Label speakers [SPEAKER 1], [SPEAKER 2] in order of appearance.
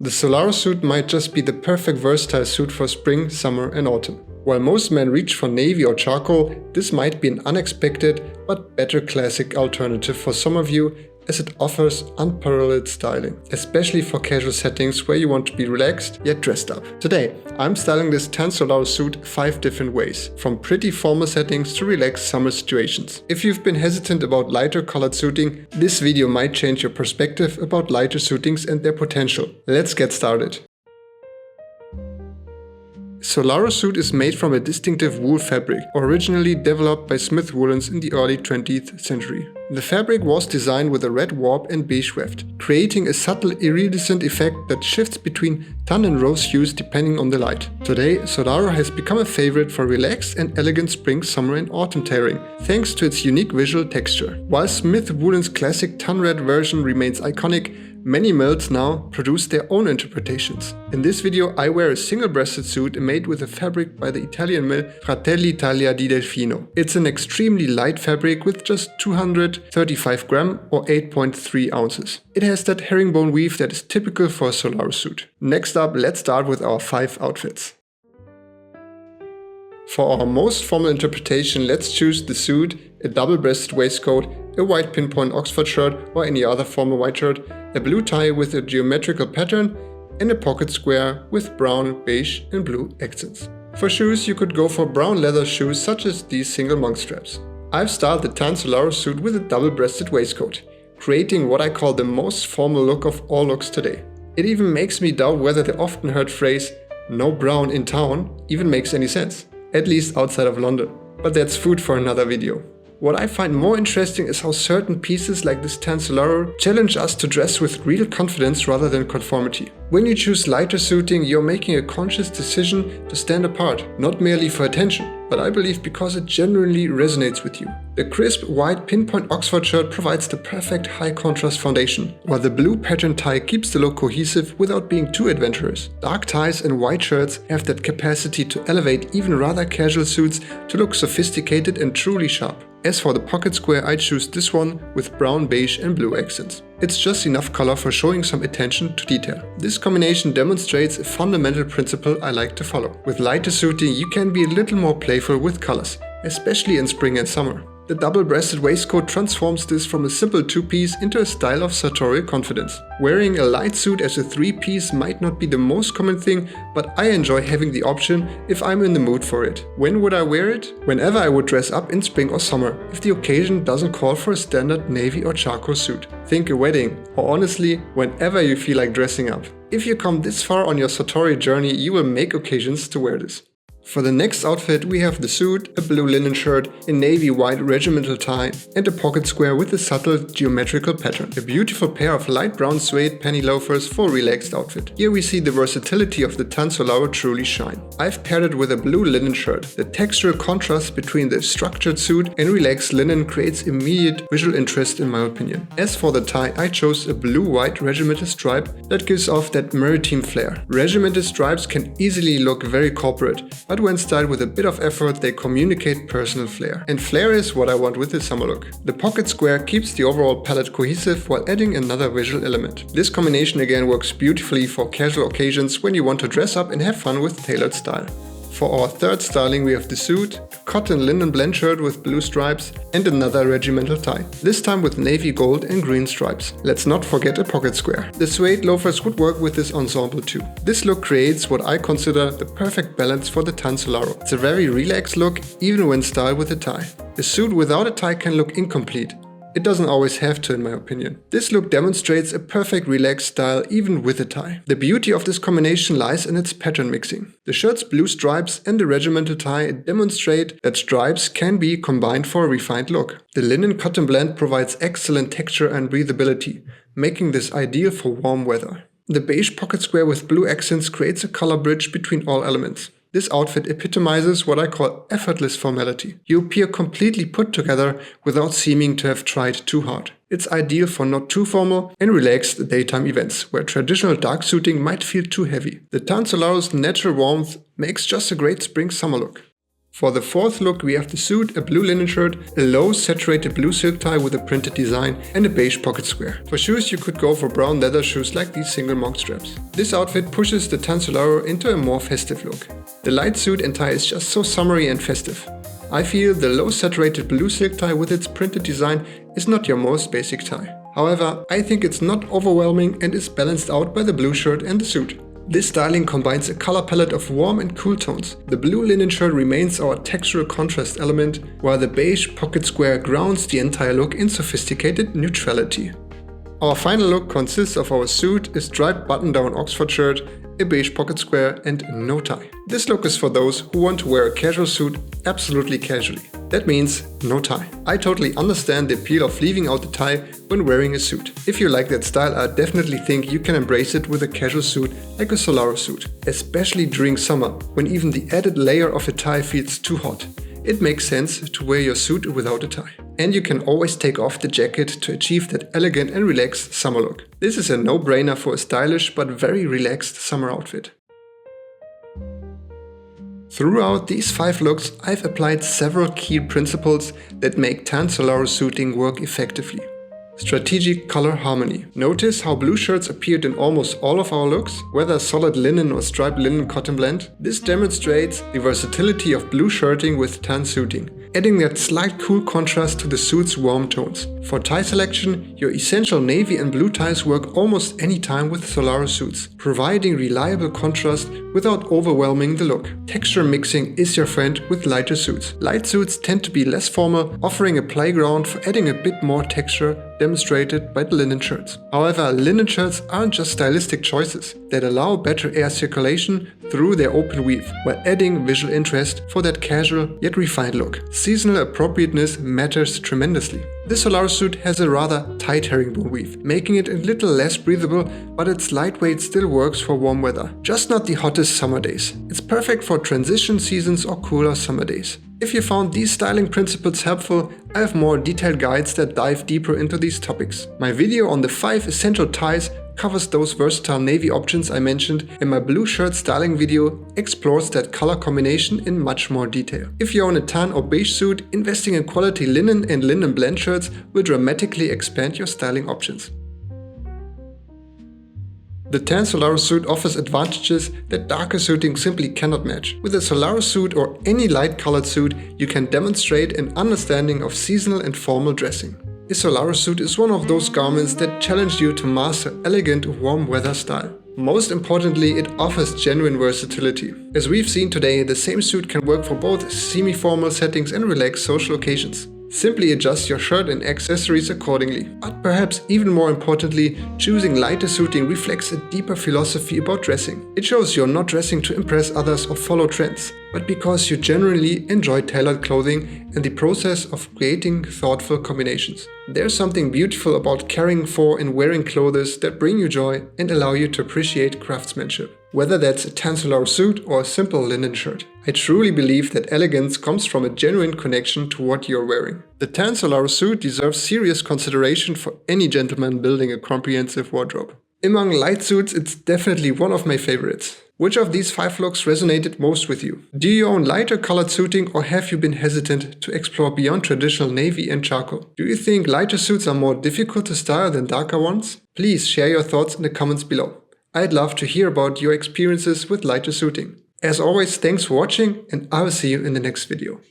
[SPEAKER 1] The Solaro suit might just be the perfect versatile suit for spring, summer and autumn. While most men reach for navy or charcoal, this might be an unexpected but better classic alternative for some of you, as it offers unparalleled styling, especially for casual settings where you want to be relaxed yet dressed up. Today, I'm styling this tan Solaro suit 5 different ways, from pretty formal settings to relaxed summer situations. If you've been hesitant about lighter colored suiting, this video might change your perspective about lighter suitings and their potential. Let's get started. Solaro suit is made from a distinctive wool fabric, originally developed by Smith Woolens in the early 20th century. The fabric was designed with a red warp and beige weft, creating a subtle iridescent effect that shifts between tan and rose hues depending on the light. Today, Solaro has become a favorite for relaxed and elegant spring, summer and autumn tailoring, thanks to its unique visual texture. While Smith Woolens' classic tan red version remains iconic, many mills now produce their own interpretations. In this video I wear a single-breasted suit made with a fabric by the Italian mill Fratelli Italia di Delfino. It's an extremely light fabric with just 235 gram or 8.3 ounces. It has that herringbone weave that is typical for a Solaro suit. Next up, let's start with our 5 outfits. For our most formal interpretation, let's choose the suit, a double-breasted waistcoat, a white pinpoint Oxford shirt or any other formal white shirt, a blue tie with a geometrical pattern, and a pocket square with brown, beige and blue accents. For shoes, you could go for brown leather shoes such as these single monk straps. I've styled the tan Solaro suit with a double-breasted waistcoat, creating what I call the most formal look of all looks today. It even makes me doubt whether the often heard phrase, "no brown in town," even makes any sense, at least outside of London. But that's food for another video. What I find more interesting is how certain pieces like this tan Solaro challenge us to dress with real confidence rather than conformity. When you choose lighter suiting, you're making a conscious decision to stand apart, not merely for attention, but I believe because it genuinely resonates with you. The crisp white pinpoint Oxford shirt provides the perfect high contrast foundation, while the blue pattern tie keeps the look cohesive without being too adventurous. Dark ties and white shirts have that capacity to elevate even rather casual suits to look sophisticated and truly sharp. As for the pocket square, I choose this one with brown, beige and blue accents. It's just enough color for showing some attention to detail. This combination demonstrates a fundamental principle I like to follow. With lighter suiting, you can be a little more playful with colors, especially in spring and summer. The double-breasted waistcoat transforms this from a simple two-piece into a style of sartorial confidence. Wearing a light suit as a three-piece might not be the most common thing, but I enjoy having the option if I'm in the mood for it. When would I wear it? Whenever I would dress up in spring or summer, if the occasion doesn't call for a standard navy or charcoal suit. Think a wedding, or honestly, whenever you feel like dressing up. If you come this far on your sartorial journey, you will make occasions to wear this. For the next outfit we have the suit, a blue linen shirt, a navy white regimental tie and a pocket square with a subtle geometrical pattern. A beautiful pair of light brown suede penny loafers for a relaxed outfit. Here we see the versatility of the tan Solaro truly shine. I've paired it with a blue linen shirt. The textural contrast between the structured suit and relaxed linen creates immediate visual interest in my opinion. As for the tie, I chose a blue-white regimental stripe that gives off that maritime flair. Regimental stripes can easily look very corporate, but when styled with a bit of effort, they communicate personal flair. And flair is what I want with this summer look. The pocket square keeps the overall palette cohesive while adding another visual element. This combination again works beautifully for casual occasions when you want to dress up and have fun with tailored style. For our third styling we have the suit, a cotton linen blend shirt with blue stripes and another regimental tie, this time with navy gold and green stripes. Let's not forget a pocket square. The suede loafers would work with this ensemble too. This look creates what I consider the perfect balance for the tan Solaro. It's a very relaxed look even when styled with a tie. A suit without a tie can look incomplete. It doesn't always have to in my opinion. This look demonstrates a perfect relaxed style even with a tie. The beauty of this combination lies in its pattern mixing. The shirt's blue stripes and the regimental tie demonstrate that stripes can be combined for a refined look. The linen cotton blend provides excellent texture and breathability, making this ideal for warm weather. The beige pocket square with blue accents creates a color bridge between all elements. This outfit epitomizes what I call effortless formality. You appear completely put together without seeming to have tried too hard. It's ideal for not too formal and relaxed daytime events, where traditional dark suiting might feel too heavy. The tan Solaro's natural warmth makes just a great spring-summer look. For the fourth look we have the suit, a blue linen shirt, a low saturated blue silk tie with a printed design and a beige pocket square. For shoes you could go for brown leather shoes like these single monk straps. This outfit pushes the tan Solaro into a more festive look. The light suit and tie is just so summery and festive. I feel the low saturated blue silk tie with its printed design is not your most basic tie. However, I think it's not overwhelming and is balanced out by the blue shirt and the suit. This styling combines a color palette of warm and cool tones. The blue linen shirt remains our textural contrast element, while the beige pocket square grounds the entire look in sophisticated neutrality. Our final look consists of our suit, a striped button-down Oxford shirt, a beige pocket square and no tie. This look is for those who want to wear a casual suit absolutely casually. That means no tie. I totally understand the appeal of leaving out the tie when wearing a suit. If you like that style, I definitely think you can embrace it with a casual suit like a Solaro suit. Especially during summer, when even the added layer of a tie feels too hot. It makes sense to wear your suit without a tie. And you can always take off the jacket to achieve that elegant and relaxed summer look. This is a no-brainer for a stylish but very relaxed summer outfit. Throughout these 5 looks, I've applied several key principles that make tan Solaro suiting work effectively. Strategic color harmony. Notice how blue shirts appeared in almost all of our looks, whether solid linen or striped linen cotton blend. This demonstrates the versatility of blue shirting with tan suiting, adding that slight cool contrast to the suit's warm tones. For tie selection, your essential navy and blue ties work almost any time with Solaro suits, providing reliable contrast without overwhelming the look. Texture mixing is your friend with lighter suits. Light suits tend to be less formal, offering a playground for adding a bit more texture, demonstrated by the linen shirts. However, linen shirts aren't just stylistic choices that allow better air circulation through their open weave, while adding visual interest for that casual yet refined look. Seasonal appropriateness matters tremendously. This Solaro suit has a rather tight herringbone weave, making it a little less breathable, but its lightweight still works for warm weather, just not the hottest summer days. It's perfect for transition seasons or cooler summer days. If you found these styling principles helpful, I have more detailed guides that dive deeper into these topics. My video on the 5 essential ties covers those versatile navy options I mentioned, and my blue shirt styling video explores that color combination in much more detail. If you own a tan or beige suit, investing in quality linen and linen blend shirts will dramatically expand your styling options. The tan Solaro suit offers advantages that darker suiting simply cannot match. With a Solaro suit or any light colored suit, you can demonstrate an understanding of seasonal and formal dressing. A Solaro suit is one of those garments that challenge you to master elegant warm weather style. Most importantly, it offers genuine versatility. As we've seen today, the same suit can work for both semi-formal settings and relaxed social occasions. Simply adjust your shirt and accessories accordingly. But perhaps even more importantly, choosing lighter suiting reflects a deeper philosophy about dressing. It shows you're not dressing to impress others or follow trends, but because you genuinely enjoy tailored clothing and the process of creating thoughtful combinations. There's something beautiful about caring for and wearing clothes that bring you joy and allow you to appreciate craftsmanship. Whether that's a tan Solaro suit or a simple linen shirt. I truly believe that elegance comes from a genuine connection to what you're wearing. The tan Solaro suit deserves serious consideration for any gentleman building a comprehensive wardrobe. Among light suits, it's definitely one of my favorites. Which of these 5 looks resonated most with you? Do you own lighter colored suiting, or have you been hesitant to explore beyond traditional navy and charcoal? Do you think lighter suits are more difficult to style than darker ones? Please share your thoughts in the comments below. I'd love to hear about your experiences with lighter suiting. As always, thanks for watching, and I will see you in the next video.